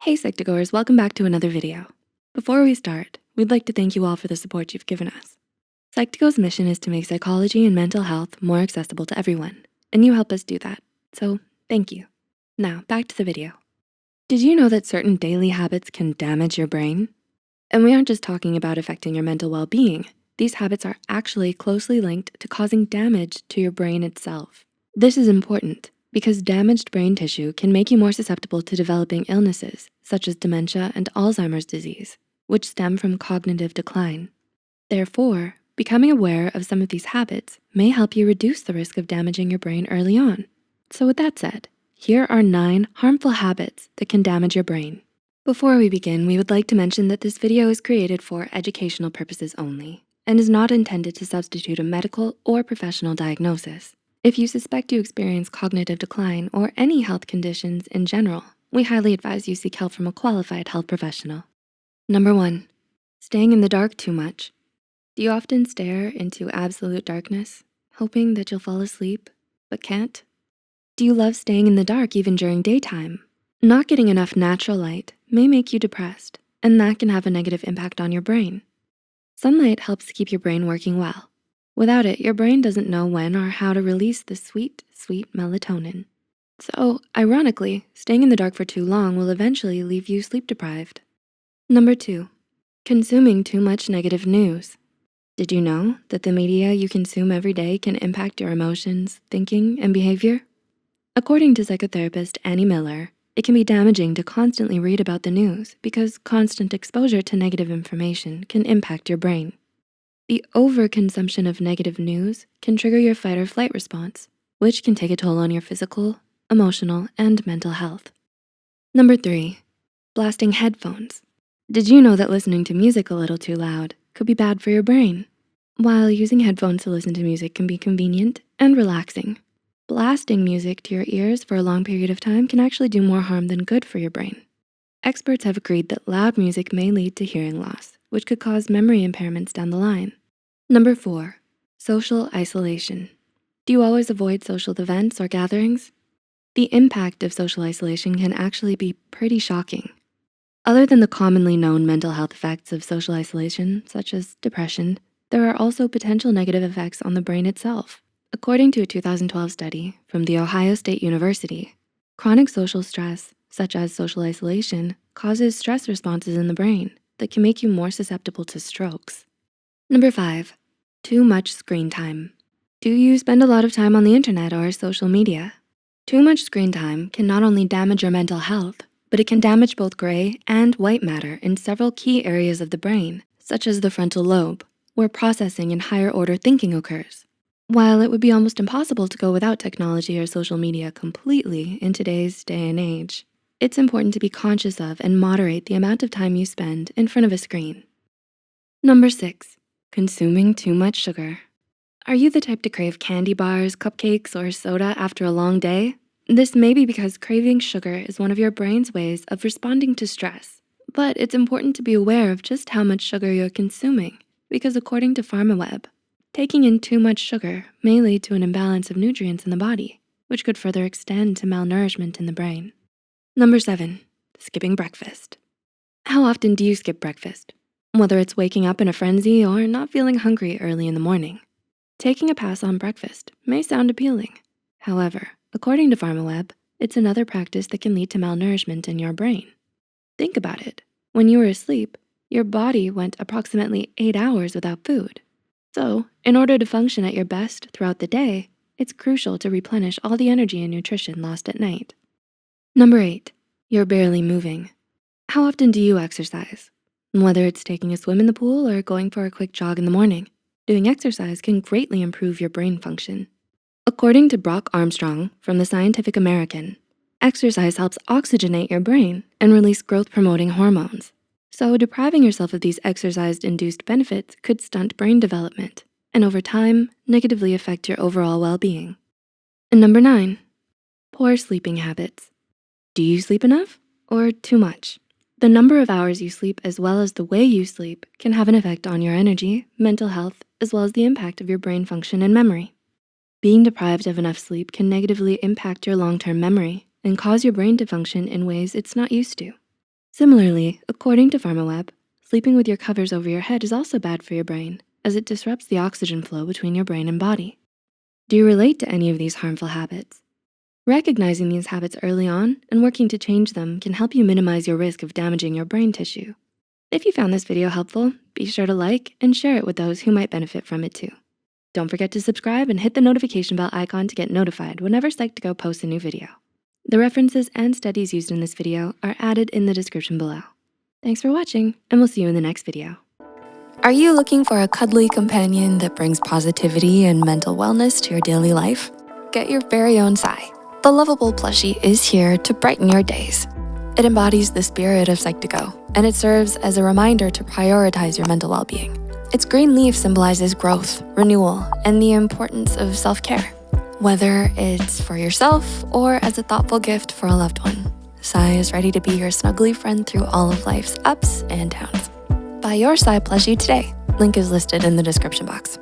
Hey Psych2goers, welcome back to another video. Before we start, we'd like to thank you all for the support you've given us. Psych2go's mission is to make psychology and mental health more accessible to everyone, and you help us do that, so thank you. Now, back to the video. Did you know that certain daily habits can damage your brain? And we aren't just talking about affecting your mental well-being. These habits are actually closely linked to causing damage to your brain itself. This is important because damaged brain tissue can make you more susceptible to developing illnesses such as dementia and Alzheimer's disease, which stem from cognitive decline. Therefore, becoming aware of some of these habits may help you reduce the risk of damaging your brain early on. So with that said, here are 9 harmful habits that can damage your brain. Before we begin, we would like to mention that this video is created for educational purposes only and is not intended to substitute a medical or professional diagnosis. If you suspect you experience cognitive decline or any health conditions in general, we highly advise you seek help from a qualified health professional. Number 1, staying in the dark too much. Do you often stare into absolute darkness, hoping that you'll fall asleep, but can't? Do you love staying in the dark even during daytime? Not getting enough natural light may make you depressed, and that can have a negative impact on your brain. Sunlight helps keep your brain working well. Without it, your brain doesn't know when or how to release the sweet, sweet melatonin. So, ironically, staying in the dark for too long will eventually leave you sleep deprived. Number 2, consuming too much negative news. Did you know that the media you consume every day can impact your emotions, thinking, and behavior? According to psychotherapist Annie Miller, it can be damaging to constantly read about the news because constant exposure to negative information can impact your brain. The overconsumption of negative news can trigger your fight or flight response, which can take a toll on your physical, emotional, and mental health. Number 3, blasting headphones. Did you know that listening to music a little too loud could be bad for your brain? While using headphones to listen to music can be convenient and relaxing, blasting music to your ears for a long period of time can actually do more harm than good for your brain. Experts have agreed that loud music may lead to hearing loss, which could cause memory impairments down the line. Number 4, social isolation. Do you always avoid social events or gatherings? The impact of social isolation can actually be pretty shocking. Other than the commonly known mental health effects of social isolation, such as depression, there are also potential negative effects on the brain itself. According to a 2012 study from The Ohio State University, chronic social stress, such as social isolation, causes stress responses in the brain that can make you more susceptible to strokes. Number 5, too much screen time. Do you spend a lot of time on the internet or social media? Too much screen time can not only damage your mental health, but it can damage both gray and white matter in several key areas of the brain, such as the frontal lobe, where processing and higher order thinking occurs. While it would be almost impossible to go without technology or social media completely in today's day and age, it's important to be conscious of and moderate the amount of time you spend in front of a screen. Number 6, consuming too much sugar. Are you the type to crave candy bars, cupcakes, or soda after a long day? This may be because craving sugar is one of your brain's ways of responding to stress, but it's important to be aware of just how much sugar you're consuming because according to PharmaWeb, taking in too much sugar may lead to an imbalance of nutrients in the body, which could further extend to malnourishment in the brain. Number 7, skipping breakfast. How often do you skip breakfast? Whether it's waking up in a frenzy or not feeling hungry early in the morning. Taking a pass on breakfast may sound appealing. However, according to PharmaWeb, it's another practice that can lead to malnourishment in your brain. Think about it. When you were asleep, your body went approximately 8 hours without food. So, in order to function at your best throughout the day, it's crucial to replenish all the energy and nutrition lost at night. Number 8, you're barely moving. How often do you exercise? Whether it's taking a swim in the pool or going for a quick jog in the morning, doing exercise can greatly improve your brain function. According to Brock Armstrong from the Scientific American, exercise helps oxygenate your brain and release growth-promoting hormones. So depriving yourself of these exercise-induced benefits could stunt brain development and over time, negatively affect your overall well-being. And number 9, poor sleeping habits. Do you sleep enough or too much? The number of hours you sleep as well as the way you sleep can have an effect on your energy, mental health, as well as the impact of your brain function and memory. Being deprived of enough sleep can negatively impact your long-term memory and cause your brain to function in ways it's not used to. Similarly, according to PharmaWeb, sleeping with your covers over your head is also bad for your brain, as it disrupts the oxygen flow between your brain and body. Do you relate to any of these harmful habits? Recognizing these habits early on and working to change them can help you minimize your risk of damaging your brain tissue. If you found this video helpful, be sure to like and share it with those who might benefit from it too. Don't forget to subscribe and hit the notification bell icon to get notified whenever Psych2go posts a new video. The references and studies used in this video are added in the description below. Thanks for watching, and we'll see you in the next video. Are you looking for a cuddly companion that brings positivity and mental wellness to your daily life? Get your very own Psy. The lovable plushie is here to brighten your days. It embodies the spirit of Psych2go, and it serves as a reminder to prioritize your mental well-being. Its green leaf symbolizes growth, renewal, and the importance of self-care. Whether it's for yourself or as a thoughtful gift for a loved one, Psy is ready to be your snuggly friend through all of life's ups and downs. Buy your Psy plushie today. Link is listed in the description box.